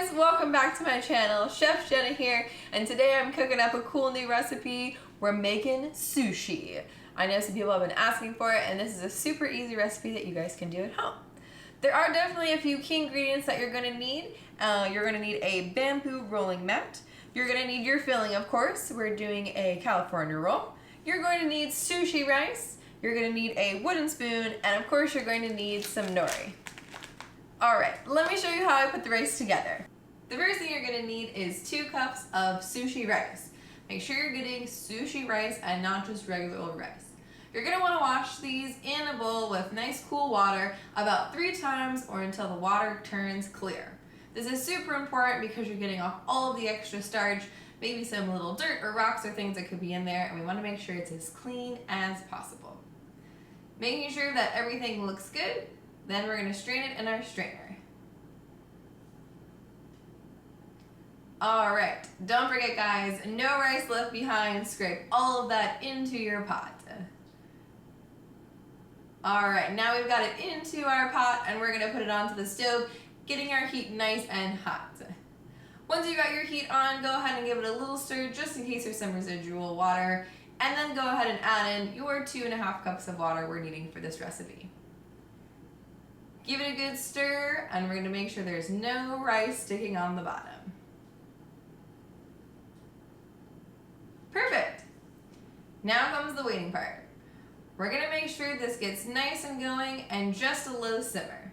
guys, welcome back to my channel. Chef Jenna here, and today I'm cooking up a cool new recipe. We're making sushi. I know some people have been asking for it, and this is a super easy recipe that you guys can do at home. There are definitely a few key ingredients that you're going to need. You're going to need a bamboo rolling mat. You're going to need your filling, of course. We're doing a California roll. You're going to need sushi rice. You're going to need a wooden spoon, and of course you're going to need some nori. Alright, let me show you how I put the rice together. The first thing you're going to need is 2 cups of sushi rice. Make sure you're getting sushi rice and not just regular old rice. You're going to want to wash these in a bowl with nice cool water about 3 times or until the water turns clear. This is super important because you're getting off all of the extra starch, maybe some little dirt or rocks or things that could be in there, and we want to make sure it's as clean as possible. Making sure that everything looks good, then we're going to strain it in our strainer. Alright, don't forget guys, no rice left behind. Scrape all of that into your pot. Alright, now we've got it into our pot and we're going to put it onto the stove, getting our heat nice and hot. Once you got your heat on, go ahead and give it a little stir just in case there's some residual water, and then go ahead and add in your 2.5 cups of water we're needing for this recipe. Give it a good stir, and we're going to make sure there's no rice sticking on the bottom. Perfect! Now comes the waiting part. We're going to make sure this gets nice and going and just a low simmer.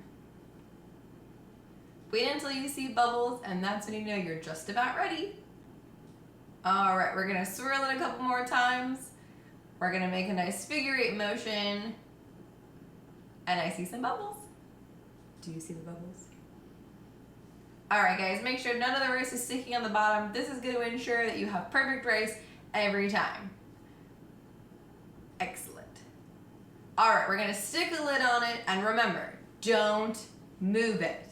Wait until you see bubbles, and that's when you know you're just about ready. Alright, we're going to swirl it a couple more times. We're going to make a nice figure 8 motion. And I see some bubbles. Do you see the bubbles? Alright guys, make sure none of the rice is sticking on the bottom. This is going to ensure that you have perfect rice every time. Excellent. Alright, we're going to stick a lid on it, and remember, don't move it.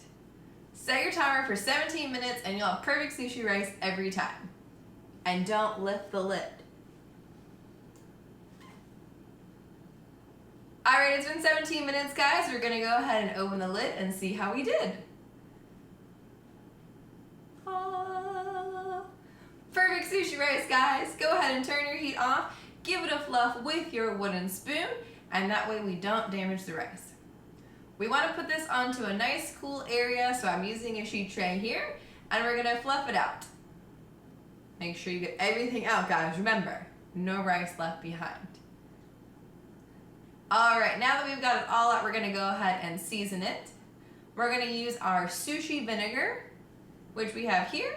Set your timer for 17 minutes and you'll have perfect sushi rice every time. And don't lift the lid. Alright, it's been 17 minutes guys. We're going to go ahead and open the lid and see how we did. Perfect sushi rice guys. Go ahead and turn your heat off. Give it a fluff with your wooden spoon, and that way we don't damage the rice. We want to put this onto a nice cool area, so I'm using a sheet tray here, and we're going to fluff it out. Make sure you get everything out guys. Remember, no rice left behind. Alright, now that we've got it all out, we're going to go ahead and season it. We're going to use our sushi vinegar, which we have here,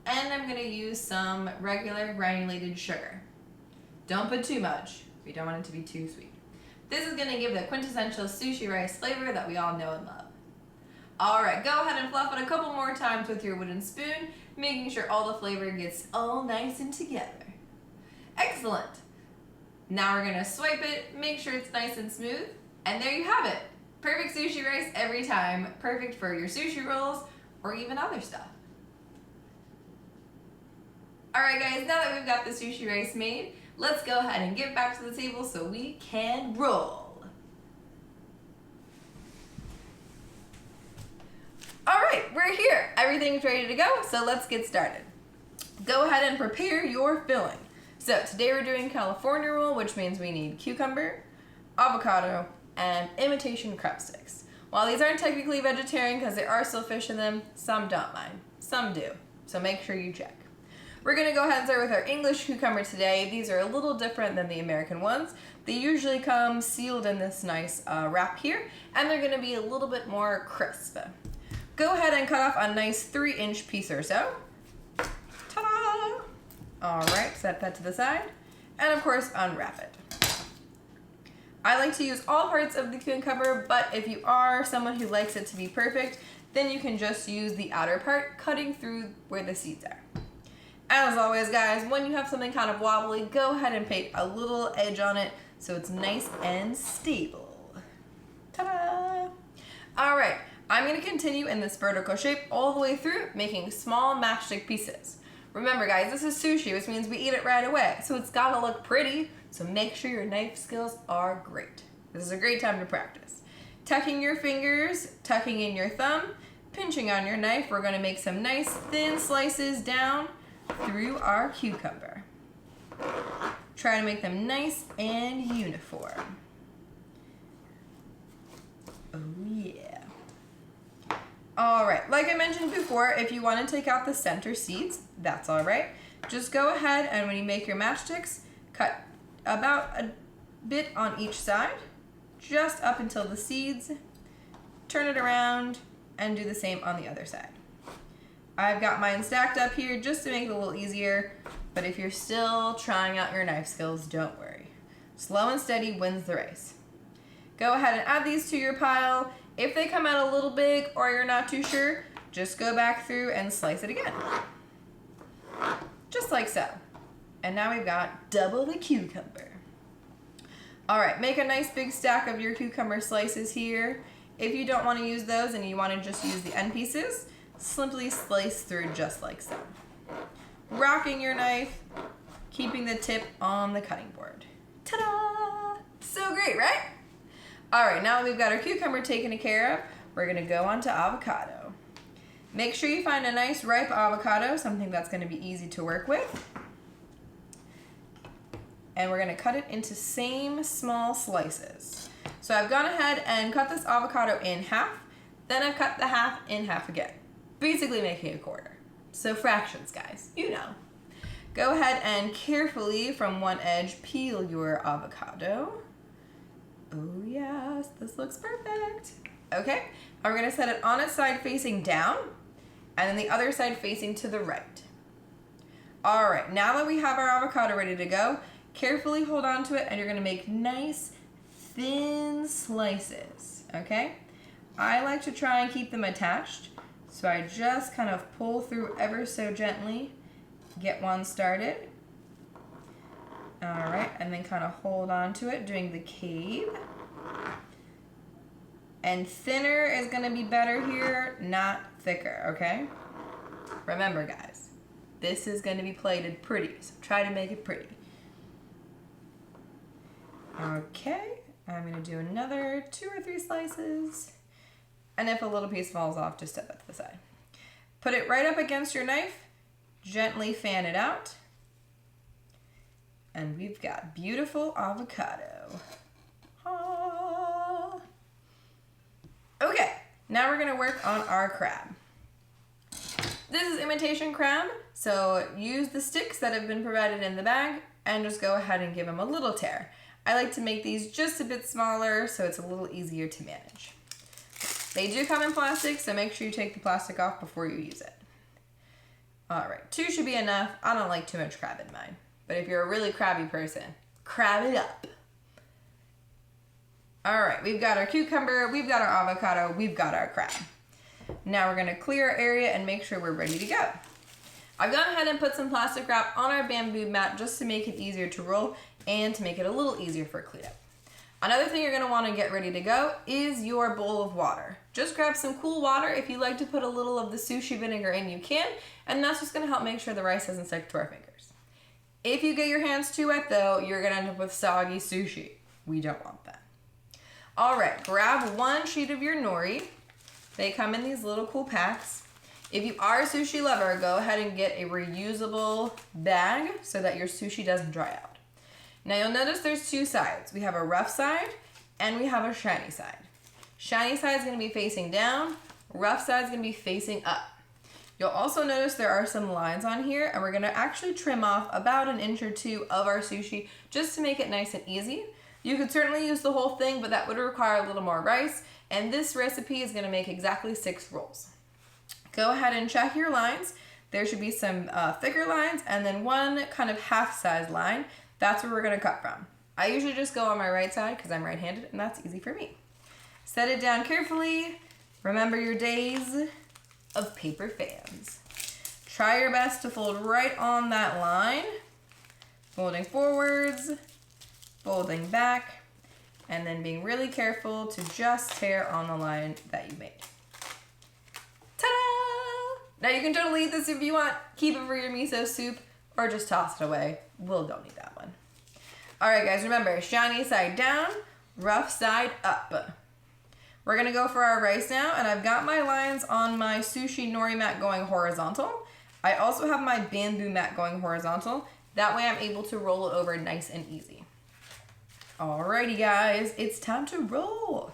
and I'm going to use some regular granulated sugar. Don't put too much. We don't want it to be too sweet. This is going to give the quintessential sushi rice flavor that we all know and love. Alright, go ahead and fluff it a couple more times with your wooden spoon, making sure all the flavor gets all nice and together. Excellent! Now we're going to swipe it, make sure it's nice and smooth, and there you have it. Perfect sushi rice every time, perfect for your sushi rolls or even other stuff. Alright guys, now that we've got the sushi rice made, let's go ahead and get back to the table so we can roll. Alright, we're here. Everything's ready to go, so let's get started. Go ahead and prepare your filling. So today we're doing California roll, which means we need cucumber, avocado, and imitation crab sticks. While these aren't technically vegetarian because there are still fish in them, some don't mind. Some do, so make sure you check. We're going to go ahead and start with our English cucumber today. These are a little different than the American ones. They usually come sealed in this nice wrap here, and they're going to be a little bit more crisp. Go ahead and cut off a nice 3-inch piece or so. Ta-da! Alright, set that to the side, and of course unwrap it. I like to use all parts of the cucumber, but if you are someone who likes it to be perfect, then you can just use the outer part, cutting through where the seeds are. As always guys, when you have something kind of wobbly, go ahead and paint a little edge on it so it's nice and stable. Ta-da! Alright, I'm going to continue in this vertical shape all the way through, making small matchstick pieces. Remember guys, this is sushi, which means we eat it right away, so it's got to look pretty, so make sure your knife skills are great. This is a great time to practice. Tucking your fingers, tucking in your thumb, pinching on your knife, we're gonna make some nice thin slices down through our cucumber. Try to make them nice and uniform. Oh yeah. All right, like I mentioned before, if you want to take out the center seeds, that's all right. Just go ahead and when you make your matchsticks, cut about a bit on each side, just up until the seeds. Turn it around and do the same on the other side. I've got mine stacked up here just to make it a little easier, but if you're still trying out your knife skills, don't worry. Slow and steady wins the race. Go ahead and add these to your pile. If they come out a little big or you're not too sure, just go back through and slice it again. Just like so. And now we've got double the cucumber. All right, make a nice big stack of your cucumber slices here. If you don't want to use those and you want to just use the end pieces, simply slice through just like so. Rocking your knife, keeping the tip on the cutting board. Ta-da! So great, right? All right, now that we've got our cucumber taken care of, we're gonna go on to avocado. Make sure you find a nice ripe avocado, something that's gonna be easy to work with. And we're gonna cut it into same small slices. So I've gone ahead and cut this avocado in half, then I've cut the half in half again, basically making a quarter. So fractions, guys, you know. Go ahead and carefully from one edge peel your avocado. Oh yes, this looks perfect. Okay, and we're gonna set it on its side facing down and then the other side facing to the right. All right, now that we have our avocado ready to go, carefully hold on to it and you're gonna make nice thin slices, okay? I like to try and keep them attached, so I just kind of pull through ever so gently, get one started. All right, and then kind of hold on to it, doing the cave. And thinner is gonna be better here, not thicker, okay? Remember guys, this is gonna be plated pretty, so try to make it pretty. Okay, I'm gonna do another 2 or 3 slices. And if a little piece falls off, just step it to the side. Put it right up against your knife, gently fan it out. And we've got beautiful avocado. Ah. Okay, now we're gonna work on our crab. This is imitation crab, so use the sticks that have been provided in the bag and just go ahead and give them a little tear. I like to make these just a bit smaller so it's a little easier to manage. They do come in plastic, so make sure you take the plastic off before you use it. All right, 2 should be enough. I don't like too much crab in mine. But if you're a really crabby person, crab it up. All right, we've got our cucumber, we've got our avocado, we've got our crab. Now we're gonna clear our area and make sure we're ready to go. I've gone ahead and put some plastic wrap on our bamboo mat just to make it easier to roll and to make it a little easier for cleanup. Another thing you're gonna wanna get ready to go is your bowl of water. Just grab some cool water. If you like to put a little of the sushi vinegar in, you can, and that's just gonna help make sure the rice doesn't stick to our fingers. If you get your hands too wet though, you're gonna end up with soggy sushi. We don't want that. All right, grab 1 sheet of your nori. They come in these little cool packs. If you are a sushi lover, go ahead and get a reusable bag so that your sushi doesn't dry out. Now you'll notice there's 2 sides. We have a rough side and we have a shiny side. Shiny side is gonna be facing down, rough side is gonna be facing up. You'll also notice there are some lines on here and we're gonna actually trim off about 1 inch or 2 of our sushi just to make it nice and easy. You could certainly use the whole thing, but that would require a little more rice, and this recipe is gonna make exactly 6 rolls. Go ahead and check your lines. There should be some thicker lines and then 1 kind of half-size line. That's where we're gonna cut from. I usually just go on my right side because I'm right-handed and that's easy for me. Set it down carefully. Remember your days of paper fans. Try your best to fold right on that line. Folding forwards, folding back, and then being really careful to just tear on the line that you made. Ta-da! Now you can totally eat this if you want. Keep it for your miso soup or just toss it away. We'll don't need that one. All right, guys, remember, shiny side down, rough side up. We're gonna go for our rice now, and I've got my lines on my sushi nori mat going horizontal. I also have my bamboo mat going horizontal. That way I'm able to roll it over nice and easy. Alrighty guys, it's time to roll.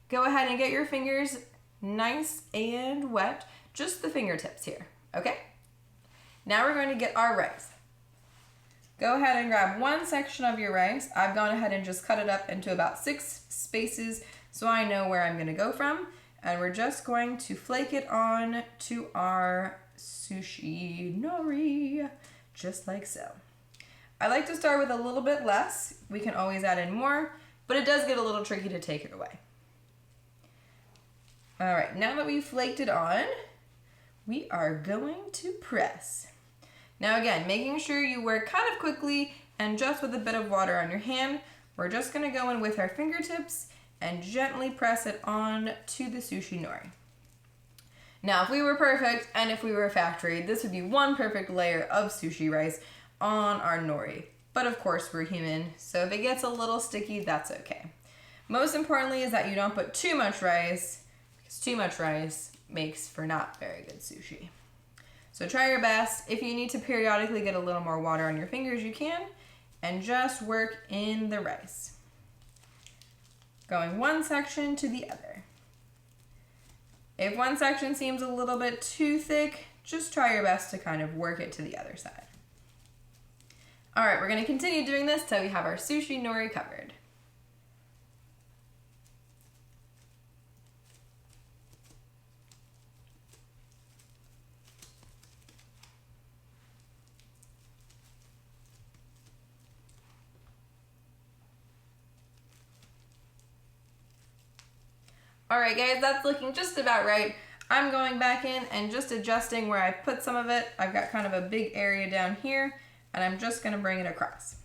Go ahead and get your fingers nice and wet, just the fingertips here, okay? Now we're going to get our rice. Go ahead and grab one section of your rice. I've gone ahead and just cut it up into about 6 spaces so I know where I'm gonna go from. And we're just going to flake it on to our sushi nori, just like so. I like to start with a little bit less. We can always add in more, but it does get a little tricky to take it away. All right, now that we've flaked it on, we are going to press. Now again, making sure you work kind of quickly and just with a bit of water on your hand. We're just gonna go in with our fingertips and gently press it on to the sushi nori. Now, if we were perfect and if we were a factory, this would be one perfect layer of sushi rice on our nori. But of course, we're human, so if it gets a little sticky, that's okay. Most importantly is that you don't put too much rice, because too much rice makes for not very good sushi. So try your best. If you need to periodically get a little more water on your fingers, you can, and just work in the rice. Going one section to the other. If one section seems a little bit too thick, just try your best to kind of work it to the other side. All right, we're gonna continue doing this till we have our sushi nori covered. All right, guys, that's looking just about right. I'm going back in and just adjusting where I put some of it. I've got kind of a big area down here, and I'm just gonna bring it across.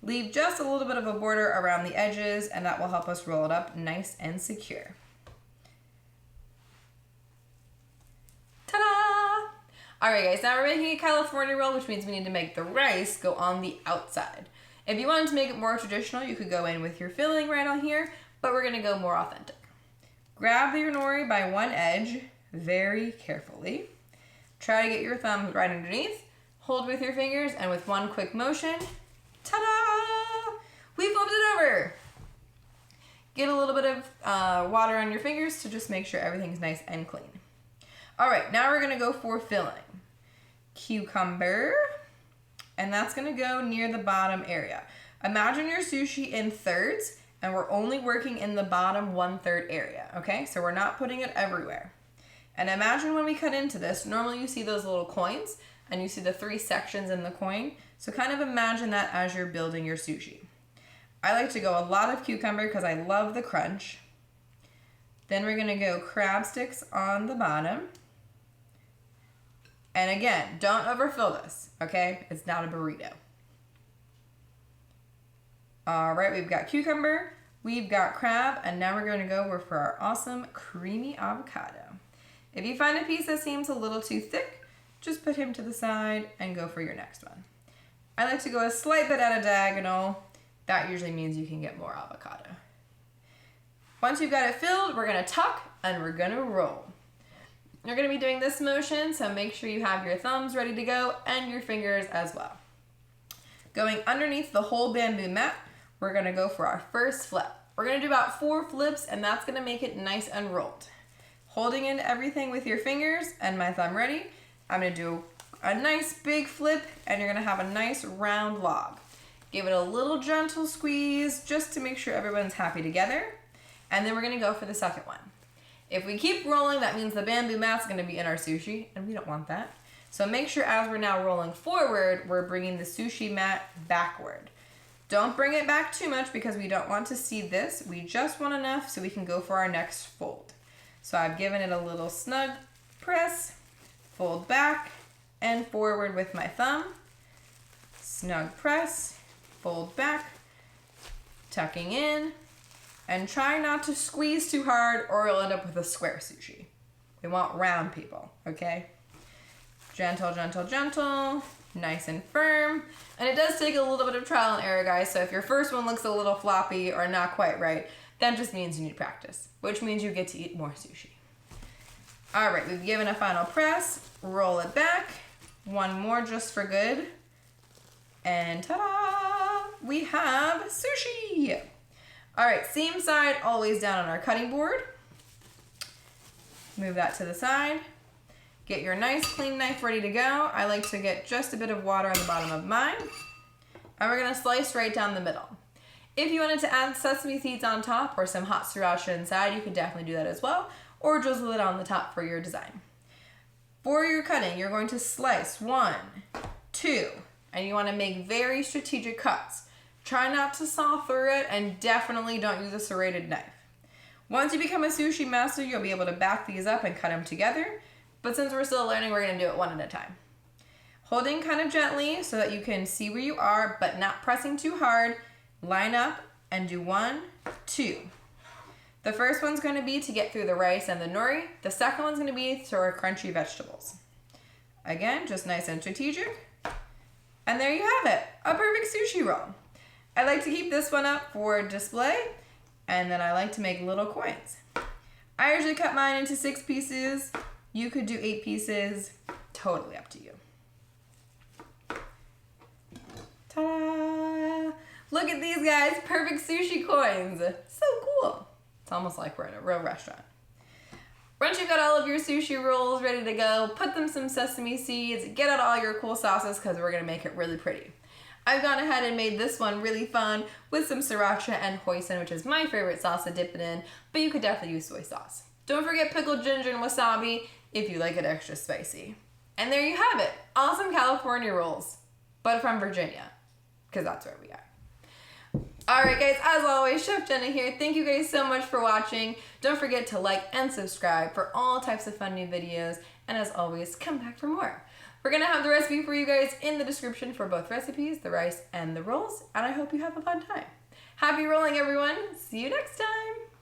Leave just a little bit of a border around the edges, and that will help us roll it up nice and secure. Ta-da! All right, guys, now we're making a California roll, which means we need to make the rice go on the outside. If you wanted to make it more traditional, you could go in with your filling right on here, but we're gonna go more authentic. Grab your nori by one edge very carefully. Try to get your thumbs right underneath. Hold with your fingers, and with one quick motion, ta-da! We flipped it over. Get a little bit of water on your fingers to just make sure everything's nice and clean. All right, now we're gonna go for filling. Cucumber, and that's gonna go near the bottom area. Imagine your sushi in thirds, and we're only working in the bottom 1/3 area, okay? So we're not putting it everywhere. And imagine when we cut into this, normally you see those little coins, and you see the 3 sections in the coin. So kind of imagine that as you're building your sushi. I like to go a lot of cucumber because I love the crunch. Then we're gonna go crab sticks on the bottom. And again, don't overfill this, okay? It's not a burrito. All right, we've got cucumber, we've got crab, and now we're gonna go for our awesome creamy avocado. If you find a piece that seems a little too thick, just put him to the side and go for your next one. I like to go a slight bit at a diagonal. That usually means you can get more avocado. Once you've got it filled, we're gonna tuck and we're gonna roll. You're gonna be doing this motion, so make sure you have your thumbs ready to go and your fingers as well. Going underneath the whole bamboo mat, we're gonna go for our first flip. We're gonna do about 4 flips, and that's gonna make it nice and rolled. Holding in everything with your fingers and my thumb ready, I'm gonna do a nice big flip, and you're gonna have a nice round log. Give it a little gentle squeeze just to make sure everyone's happy together. And then we're gonna go for the second one. If we keep rolling, that means the bamboo mat's gonna be in our sushi, and we don't want that. So make sure as we're now rolling forward, we're bringing the sushi mat backward. Don't bring it back too much because we don't want to see this. We just want enough so we can go for our next fold. So I've given it a little snug press, fold back and forward with my thumb, snug press, fold back, tucking in, and try not to squeeze too hard or you'll end up with a square sushi. We want round people, okay? Gentle, gentle, gentle. nice and firm. And it does take a little bit of trial and error, guys, so if your first one looks a little floppy or not quite right, that just means you need practice, which means you get to eat more sushi. All right, we've given a final press, roll it back, one more just for good, and ta-da! We have sushi! All right, same side, always down on our cutting board. Move that to the side. Get your nice clean knife ready to go. I like to get just a bit of water on the bottom of mine. And we're gonna slice right down the middle. If you wanted to add sesame seeds on top or some hot sriracha inside, you could definitely do that as well, or drizzle it on the top for your design. For your cutting, you're going to slice 1, 2, and you wanna make very strategic cuts. Try not to saw through it, and definitely don't use a serrated knife. Once you become a sushi master, you'll be able to back these up and cut them together, but since we're still learning, we're gonna do it one at a time. Holding kind of gently so that you can see where you are, but not pressing too hard, line up and do 1, 2. The first one's gonna be to get through the rice and the nori. The second one's gonna be to our crunchy vegetables. Again, just nice and strategic. And there you have it, a perfect sushi roll. I like to keep this one up for display, and then I like to make little coins. I usually cut mine into 6 pieces. You could do 8 pieces, totally up to you. Ta-da! Look at these guys, perfect sushi coins. So cool. It's almost like we're in a real restaurant. Once you've got all of your sushi rolls ready to go, put them some sesame seeds, get out all your cool sauces because we're gonna make it really pretty. I've gone ahead and made this one really fun with some sriracha and hoisin, which is my favorite sauce to dip it in, but you could definitely use soy sauce. Don't forget pickled ginger and wasabi if you like it extra spicy. And there you have it, awesome California rolls, but from Virginia, because that's where we are. All right, guys, as always, Chef Jenna here. Thank you guys so much for watching. Don't forget to like and subscribe for all types of fun new videos, and as always, come back for more. We're gonna have the recipe for you guys in the description for both recipes, the rice and the rolls, and I hope you have a fun time. Happy rolling, everyone. See you next time.